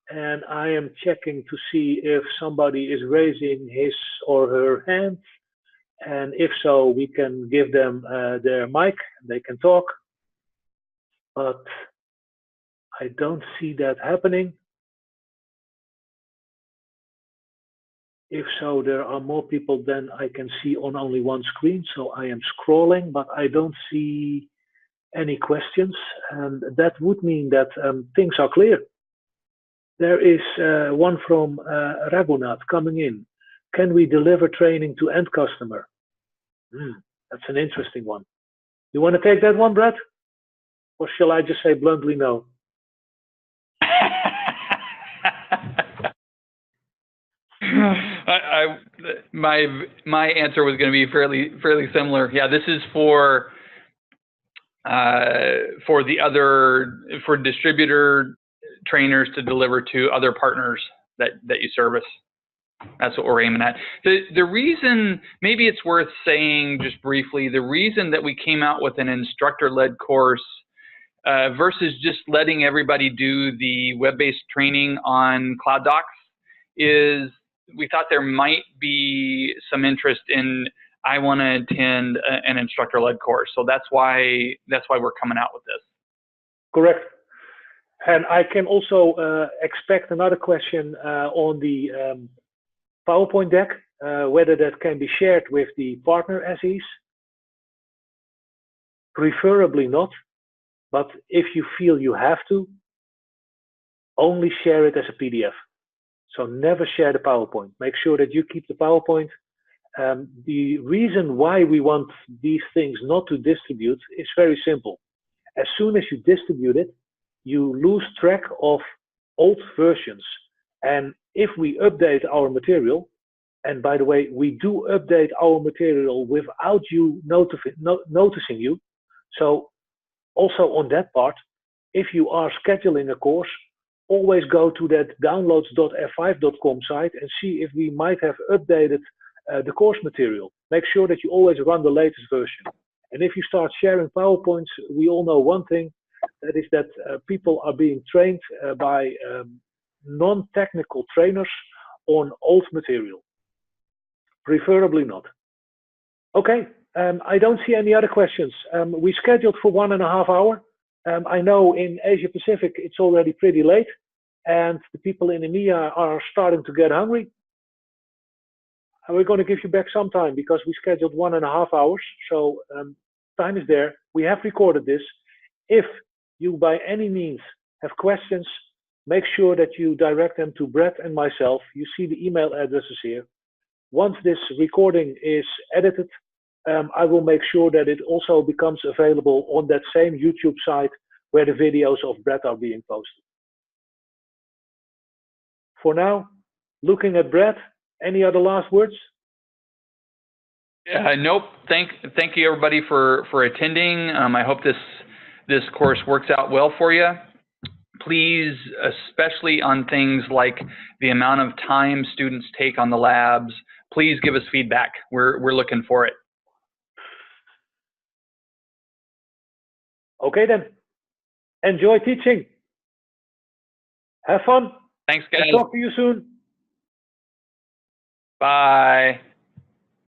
And I am checking to see if somebody is raising his or her hand. And if so, we can give them their mic. They can talk. But I don't see that happening. If so, there are more people than I can see on only one screen. So I am scrolling, but I don't see any questions. And that would mean that things are clear. There is one from Raghunat coming in. Can we deliver training to end customer? That's an interesting one. You want to take that one, Brad? Or shall I just say bluntly no? My answer was going to be fairly similar. Yeah, this is for distributor trainers to deliver to other partners that you service. That's what we're aiming at. The reason, maybe it's worth saying just briefly, the reason that we came out with an instructor-led course versus just letting everybody do the web-based training on Cloud Docs is we thought there might be some interest in, I want to attend an instructor-led course. So that's why we're coming out with this. Correct. And I can also expect another question on the PowerPoint deck, whether that can be shared with the partner SEs. Preferably not, but if you feel you have to, only share it as a PDF. So never share the PowerPoint. Make sure that you keep the PowerPoint. The reason why we want these things not to distribute is very simple. As soon as you distribute it, you lose track of old versions. And if we update our material, and by the way, we do update our material without you noticing you. So also on that part, if you are scheduling a course, always go to that downloads.f5.com site and see if we might have updated the course material. Make sure that you always run the latest version. And if you start sharing PowerPoints, we all know one thing, that is that people are being trained by non-technical trainers on old material. Preferably not. Okay, I don't see any other questions. We scheduled for 1.5 hours. I know in Asia Pacific it's already pretty late and the people in EMEA are starting to get hungry. And we're going to give you back some time because we scheduled 1.5 hours. So time is there. We have recorded this. If you by any means have questions, make sure that you direct them to Brett and myself. You see the email addresses here. Once this recording is edited, I will make sure that it also becomes available on that same YouTube site where the videos of Brett are being posted. For now, looking at Brett, any other last words? Nope. Thank you everybody for attending. I hope this course works out well for you. Please, especially on things like the amount of time students take on the labs, please give us feedback. We're looking for it. Okay then. Enjoy teaching. Have fun. Thanks, guys. And talk to you soon. Bye.